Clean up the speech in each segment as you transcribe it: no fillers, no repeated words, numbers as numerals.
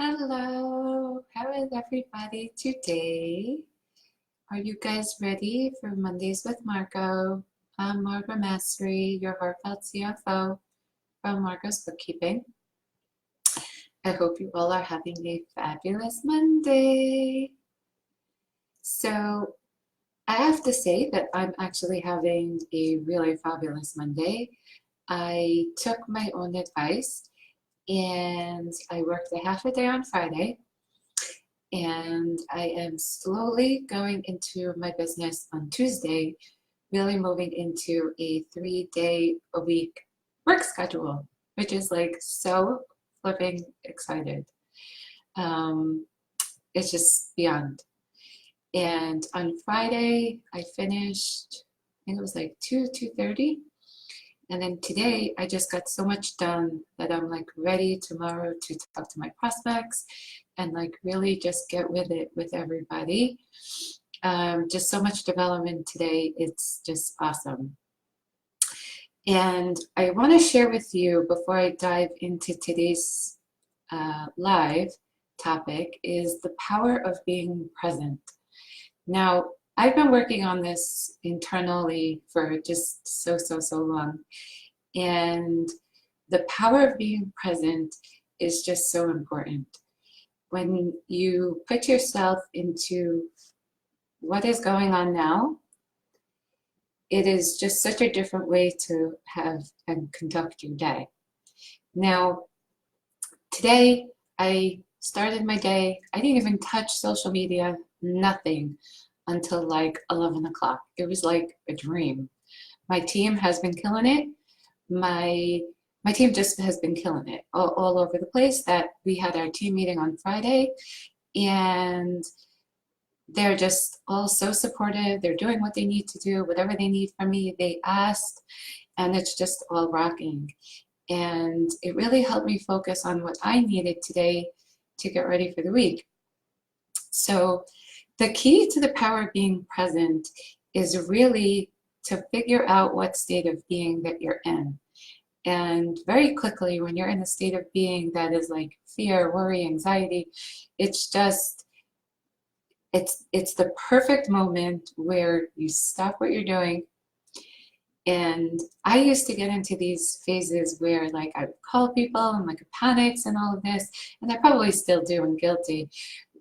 Hello, how is everybody today? Are you guys ready for Mondays with Margo? I'm Margo Mastery, your heartfelt CFO from Margo's Bookkeeping. I hope you all are having a fabulous Monday. So I have to say that I'm actually having a really fabulous Monday. I took my own advice and I worked a half a day on Friday. And I am slowly going into my business on Tuesday, really moving into a 3-day-a-week work schedule, which is like so flipping excited. It's just beyond. And on Friday, I finished, I think it was like 2:30. And then today, I just got so much done that I'm like ready tomorrow to talk to my prospects and like really just get with it with everybody. Just so much development today. It's just awesome. And I want to share with you before I dive into today's live topic is the power of being present. Now, I've been working on this internally for just so long. And the power of being present is just so important. When you put yourself into what is going on now, it is just such a different way to have and conduct your day. Now, today I started my day, I didn't even touch social media, nothing, until like 11 o'clock. It was like a dream. My team has been killing it. My team just has been killing it all over the place. That we had our team meeting on Friday, and they're just all so supportive. They're doing what they need to do, whatever they need from me, they asked, and it's just all rocking. And it really helped me focus on what I needed today to get ready for the week. So the key to the power of being present is really to figure out what state of being that you're in. And very quickly, when you're in a state of being that is like fear, worry, anxiety, it's just, it's the perfect moment where you stop what you're doing. And I used to get into these phases where like I would call people and like panics and all of this, and I probably still do, and guilty.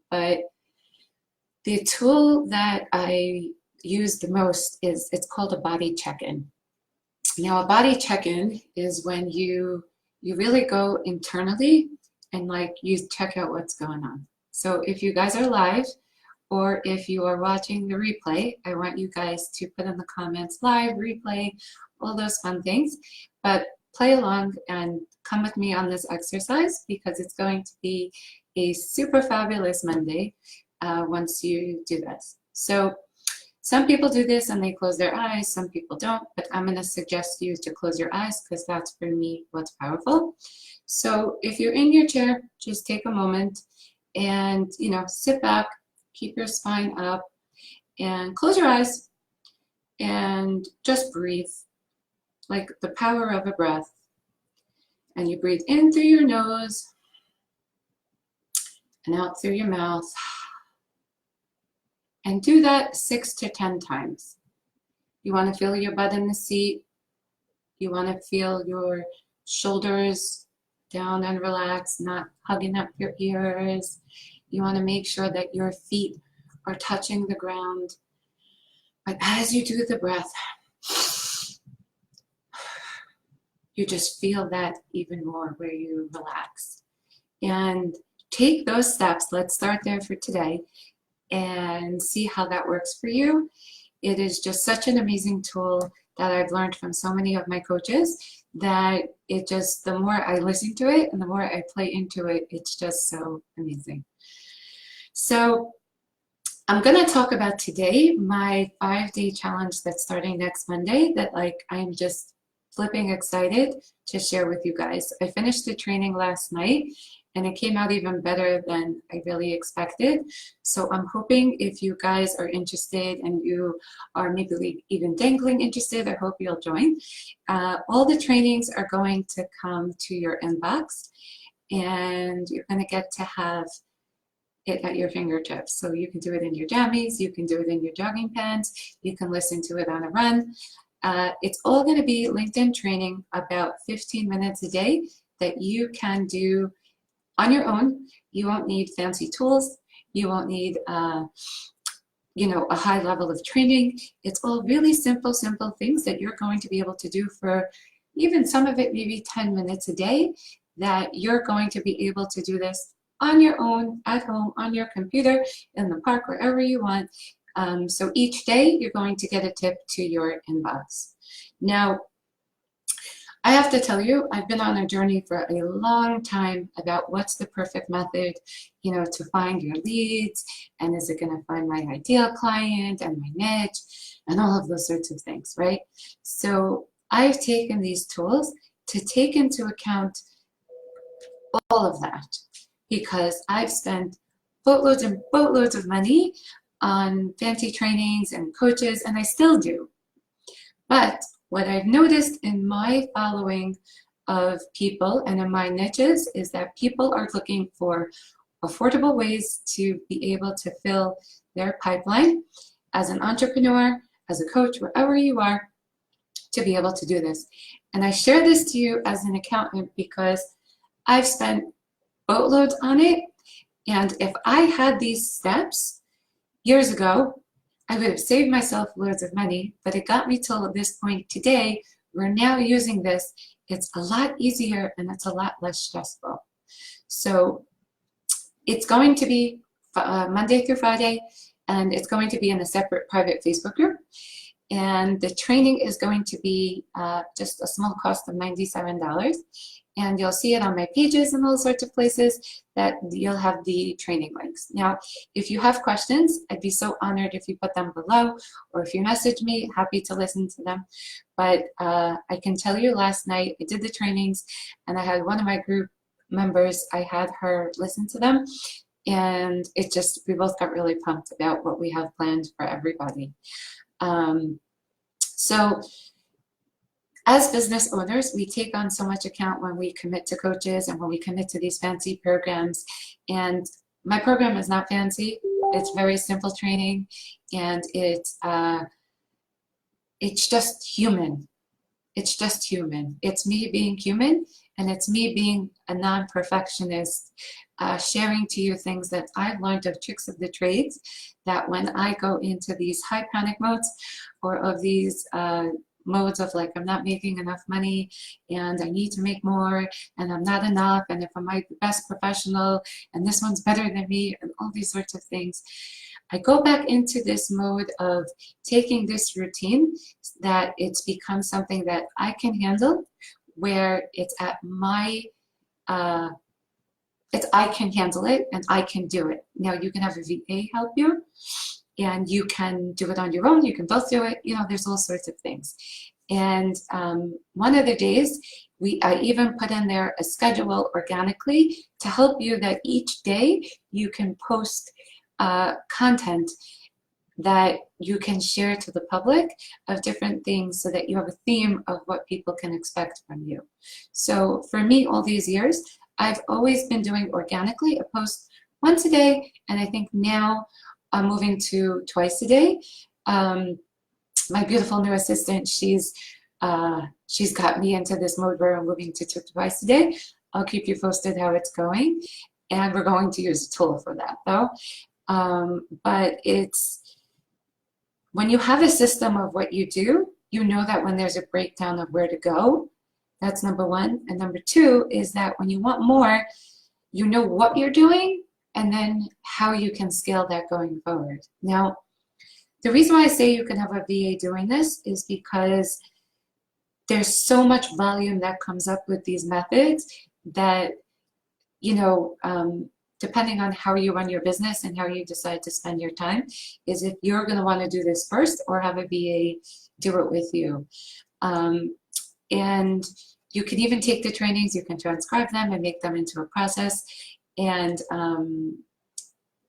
But the tool that I use the most is, it's called a body check-in. Now, a body check-in is when you really go internally and like you check out what's going on. So if you guys are live, or if you are watching the replay, I want you guys to put in the comments live, replay, all those fun things. But play along and come with me on this exercise, because it's going to be a super fabulous Monday once you do this. So some people do this and they close their eyes, some people don't, but I'm going to suggest you to close your eyes, because that's for me what's powerful. So if you're in your chair, just take a moment and, you know, sit back, keep your spine up, and close your eyes and just breathe, like the power of a breath. And you breathe in through your nose and out through your mouth. And do that 6 to 10 times. You want to feel your butt in the seat. You want to feel your shoulders down and relaxed, not hugging up your ears. You want to make sure that your feet are touching the ground. But as you do the breath, you just feel that even more, where you relax. And take those steps. Let's start there for today and see how that works for you. It is just such an amazing tool that I've learned from so many of my coaches, that it just, the more I listen to it and the more I play into it, it's just so amazing. So I'm going to talk about today my 5-day challenge that's starting next Monday, that like I'm just flipping excited to share with you guys. I finished the training last night and it came out even better than I really expected. So I'm hoping if you guys are interested and you are maybe even dangling interested, I hope you'll join. All the trainings are going to come to your inbox. and you're going to get to have it at your fingertips. So you can do it in your jammies, you can do it in your jogging pants, you can listen to it on a run. It's all going to be LinkedIn training, about 15 minutes a day that you can do on your own. You won't need fancy tools. You won't need you know, a high level of training. It's all really simple things that you're going to be able to do for even some of it, maybe 10 minutes a day, that you're going to be able to do this on your own, at home, on your computer, in the park, wherever you want. So each day you're going to get a tip to your inbox. Now, I have to tell you, I've been on a journey for a long time about what's the perfect method, you know, to find your leads, and is it going to find my ideal client and my niche and all of those sorts of things, right? So I've taken these tools to take into account all of that, because I've spent boatloads and boatloads of money on fancy trainings and coaches, and I still do. But what I've noticed in my following of people and in my niches is that people are looking for affordable ways to be able to fill their pipeline as an entrepreneur, as a coach, wherever you are, to be able to do this. And I share this to you as an accountant because I've spent boatloads on it. And if I had these steps years ago, I would have saved myself loads of money, but it got me till this point today. We're now using this. It's a lot easier and it's a lot less stressful. So it's going to be Monday through Friday, and it's going to be in a separate private Facebook group. And the training is going to be just a small cost of $97. And you'll see it on my pages and all sorts of places that you'll have the training links. Now, if you have questions, I'd be so honored if you put them below, or if you message me, happy to listen to them. But I can tell you, last night I did the trainings, and I had one of my group members, I had her listen to them, and it just, we both got really pumped about what we have planned for everybody. So as business owners, we take on so much account when we commit to coaches and when we commit to these fancy programs. And my program is not fancy. It's very simple training, and it's just human. It's just human. It's me being human, and it's me being a non-perfectionist, sharing to you things that I've learned of tricks of the trades, that when I go into these high panic modes, or of these modes of like, I'm not making enough money and I need to make more and I'm not enough, and if I'm my best professional and this one's better than me, and all these sorts of things, I go back into this mode of taking this routine, that it's become something that I can handle, where it's at my I can handle it and I can do it. Now you can have a VA help you, and you can do it on your own. You can both do it. You know, there's all sorts of things. And one of the days, I even put in there a schedule organically to help you, that each day you can post content that you can share to the public of different things, so that you have a theme of what people can expect from you. So for me, all these years, I've always been doing organically a post once a day, and I think now I'm moving to twice a day. My beautiful new assistant, she's got me into this mode where I'm moving to twice a day. I'll keep you posted how it's going, and we're going to use a tool for that though. But it's, when you have a system of what you do, you know that when there's a breakdown of where to go. That's number one. And number two is that when you want more, you know what you're doing, and then how you can scale that going forward. Now, the reason why I say you can have a VA doing this is because there's so much volume that comes up with these methods that, you know, depending on how you run your business and how you decide to spend your time, is if you're going to want to do this first or have a VA do it with you. And you can even take the trainings, you can transcribe them and make them into a process, and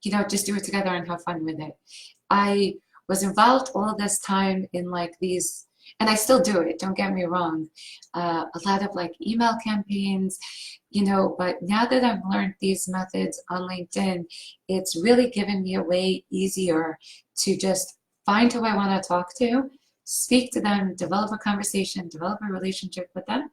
you know, just do it together and have fun with it. I was involved all this time in like these And I still do it, don't get me wrong. A lot of like email campaigns, you know, but now that I've learned these methods on LinkedIn, it's really given me a way easier to just find who I want to talk to, speak to them, develop a conversation, develop a relationship with them,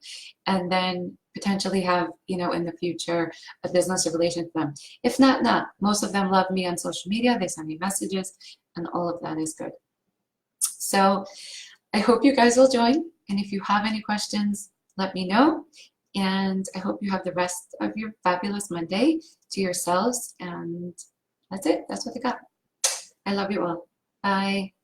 and then potentially have, you know, in the future, a business relation with them. If not, not. Most of them love me on social media. They send me messages, and all of that is good. So I hope you guys will join. And if you have any questions, let me know. And I hope you have the rest of your fabulous Monday to yourselves. And that's it. That's what I got. I love you all. Bye.